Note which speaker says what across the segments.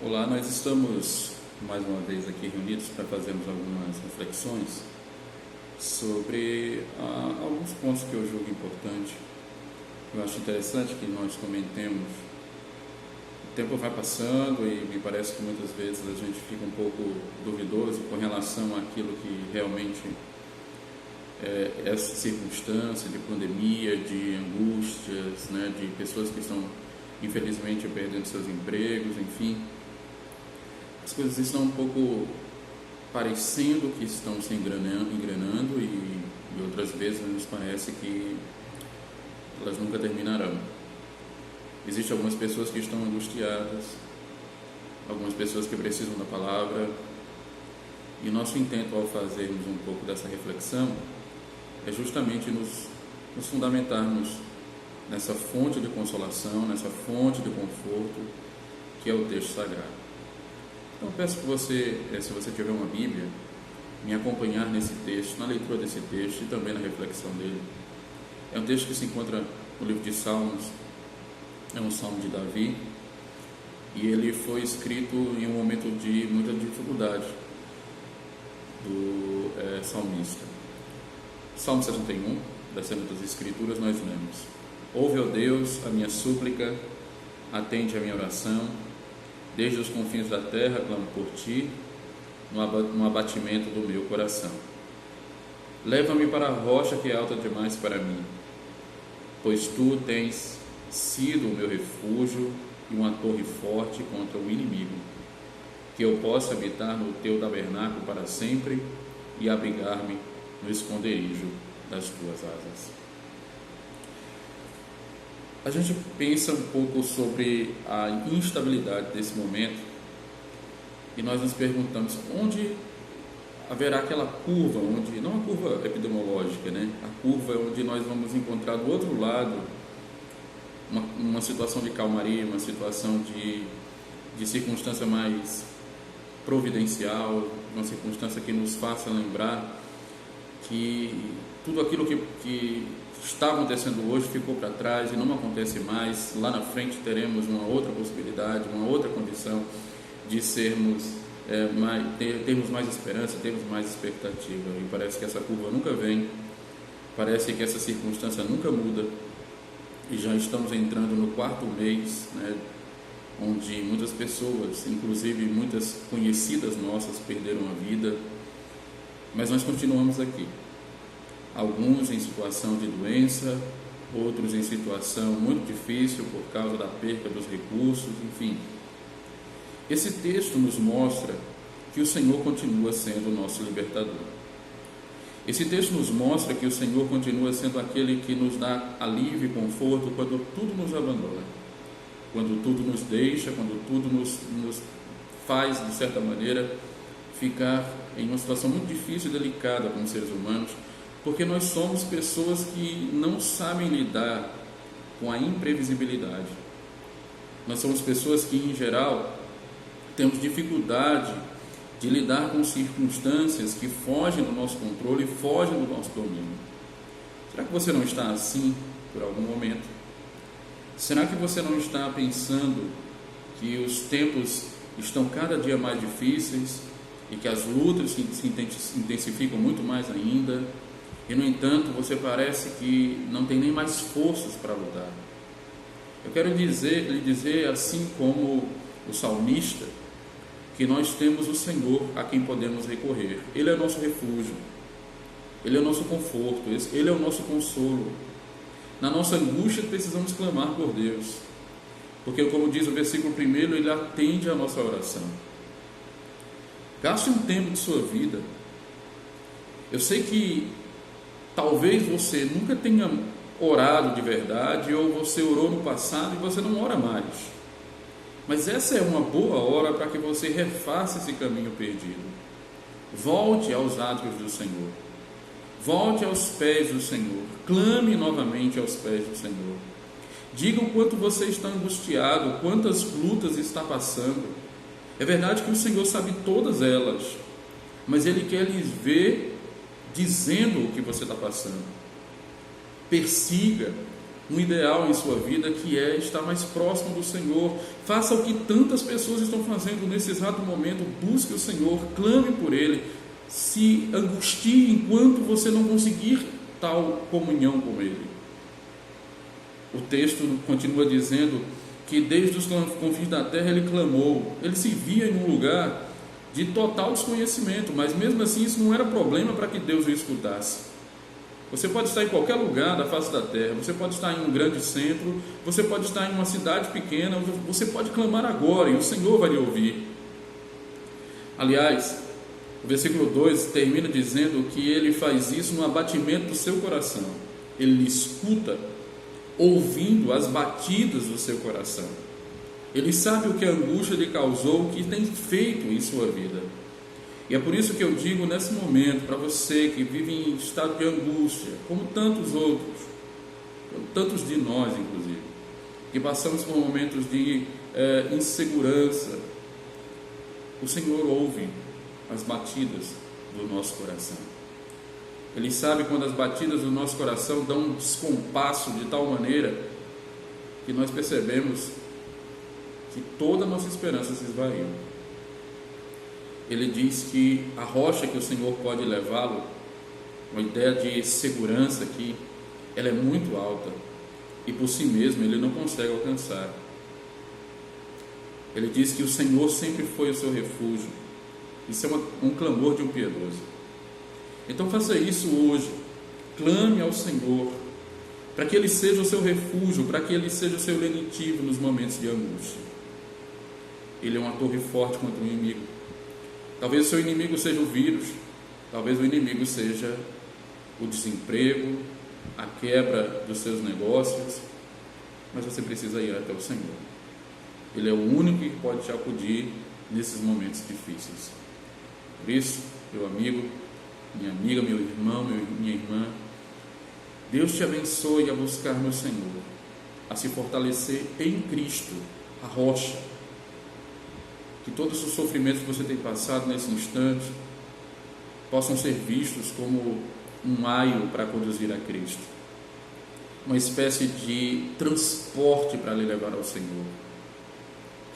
Speaker 1: Olá, nós estamos mais uma vez aqui reunidos para fazermos algumas reflexões sobre alguns pontos que eu julgo importante. Eu acho interessante que nós comentemos. O tempo vai passando e me parece que muitas vezes a gente fica um pouco duvidoso com relação àquilo que realmente é essa circunstância de pandemia, de angústias, né, de pessoas que estão infelizmente perdendo seus empregos, enfim. As coisas estão um pouco parecendo que estão se engrenando e outras vezes nos parece que elas nunca terminarão. Existem algumas pessoas que estão angustiadas, algumas pessoas que precisam da palavra, e o nosso intento ao fazermos um pouco dessa reflexão é justamente nos fundamentarmos nessa fonte de consolação, nessa fonte de conforto que é o texto sagrado. Então peço que você, se você tiver uma Bíblia, me acompanhar nesse texto, na leitura desse texto e também na reflexão dele. É um texto que se encontra no livro de Salmos, é um salmo de Davi, e ele foi escrito em um momento de muita dificuldade do salmista. Salmo 61, das Sagradas Escrituras, nós lemos: Ouve, ó Deus, a minha súplica, atende a minha oração. Desde os confins da terra clamo por ti, no abatimento do meu coração. Leva-me para a rocha que é alta demais para mim, pois tu tens sido o meu refúgio e uma torre forte contra o inimigo, que eu possa habitar no teu tabernáculo para sempre e abrigar-me no esconderijo das tuas asas. A gente pensa um pouco sobre a instabilidade desse momento e nós nos perguntamos onde haverá aquela curva, onde, não a curva epidemiológica, né? A curva onde nós vamos encontrar do outro lado uma situação de calmaria, uma situação de circunstância mais providencial, uma circunstância que nos faça lembrar que tudo aquilo que está acontecendo hoje ficou para trás e não acontece mais. Lá na frente teremos uma outra possibilidade, uma outra condição de termos mais esperança, termos mais expectativa. E parece que essa curva nunca vem, parece que essa circunstância nunca muda, e já estamos entrando no 4º mês, né, onde muitas pessoas, inclusive muitas conhecidas nossas, perderam a vida, mas nós continuamos aqui. Alguns em situação de doença, outros em situação muito difícil por causa da perda dos recursos, enfim. Esse texto nos mostra que o Senhor continua sendo o nosso libertador. Esse texto nos mostra que o Senhor continua sendo aquele que nos dá alívio e conforto quando tudo nos abandona, quando tudo nos deixa, quando tudo nos faz, de certa maneira, ficar em uma situação muito difícil e delicada como seres humanos, porque nós somos pessoas que não sabem lidar com a imprevisibilidade. Nós somos pessoas que, em geral, temos dificuldade de lidar com circunstâncias que fogem do nosso controle e fogem do nosso domínio. Será que você não está assim por algum momento? Será que você não está pensando que os tempos estão cada dia mais difíceis e que as lutas se intensificam muito mais ainda? E, no entanto, você parece que não tem nem mais forças para lutar. Eu quero lhe dizer, assim como o salmista, que nós temos o Senhor a quem podemos recorrer. Ele é o nosso refúgio, Ele é o nosso conforto, Ele é o nosso consolo. Na nossa angústia precisamos clamar por Deus, porque, como diz o versículo 1, Ele atende a nossa oração. Gaste um tempo de sua vida. Eu sei que talvez você nunca tenha orado de verdade, ou você orou no passado e você não ora mais. Mas essa é uma boa hora para que você refaça esse caminho perdido. Volte aos átrios do Senhor. Volte aos pés do Senhor. Clame novamente aos pés do Senhor. Diga o quanto você está angustiado, quantas lutas está passando. É verdade que o Senhor sabe todas elas, mas Ele quer lhes ver dizendo o que você está passando. Persiga, um ideal em sua vida, que é estar mais próximo do Senhor. Faça o que tantas pessoas estão fazendo nesse exato momento. Busque o Senhor, clame por Ele, se angustie enquanto você não conseguir tal comunhão com Ele. O texto continua dizendo que desde os confins da terra Ele clamou. Ele se via em um lugar de total desconhecimento, mas mesmo assim isso não era problema para que Deus o escutasse. Você pode estar em qualquer lugar da face da terra, você pode estar em um grande centro, você pode estar em uma cidade pequena, você pode clamar agora e o Senhor vai lhe ouvir. Aliás, o versículo 2 termina dizendo que Ele faz isso no abatimento do seu coração. Ele lhe escuta, ouvindo as batidas do seu coração. Ele sabe o que a angústia lhe causou, o que tem feito em sua vida. E é por isso que eu digo nesse momento, para você que vive em estado de angústia, como tantos outros, como tantos de nós inclusive, que passamos por momentos de insegurança, o Senhor ouve as batidas do nosso coração. Ele sabe quando as batidas do nosso coração dão um descompasso de tal maneira que nós percebemos que toda a nossa esperança se esvaiu. Ele diz que a rocha que o Senhor pode levá-lo, uma ideia de segurança aqui, ela é muito alta e por si mesmo ele não consegue alcançar. Ele diz que o Senhor sempre foi o seu refúgio. Isso é um clamor de um piedoso. Então faça isso hoje, clame ao Senhor, para que Ele seja o seu refúgio, para que Ele seja o seu lenitivo nos momentos de angústia. Ele é uma torre forte contra o inimigo. Talvez o seu inimigo seja o vírus, talvez o inimigo seja o desemprego, a quebra dos seus negócios, mas você precisa ir até o Senhor. Ele é o único que pode te acudir nesses momentos difíceis. Por isso, meu amigo, minha amiga, meu irmão, minha irmã, Deus te abençoe a buscar no Senhor, a se fortalecer em Cristo, a rocha. Que todos os sofrimentos que você tem passado nesse instante possam ser vistos como um aio para conduzir a Cristo, uma espécie de transporte para lhe levar ao Senhor,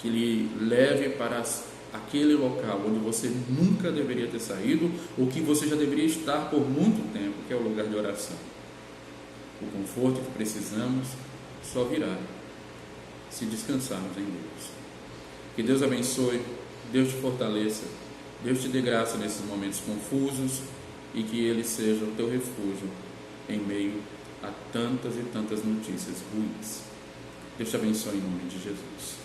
Speaker 1: que lhe leve para aquele local onde você nunca deveria ter saído, ou que você já deveria estar por muito tempo, que é o lugar de oração. O conforto que precisamos só virá se descansarmos em Deus. Que Deus abençoe, Deus te fortaleça, Deus te dê graça nesses momentos confusos e que Ele seja o teu refúgio em meio a tantas e tantas notícias ruins. Deus te abençoe em nome de Jesus.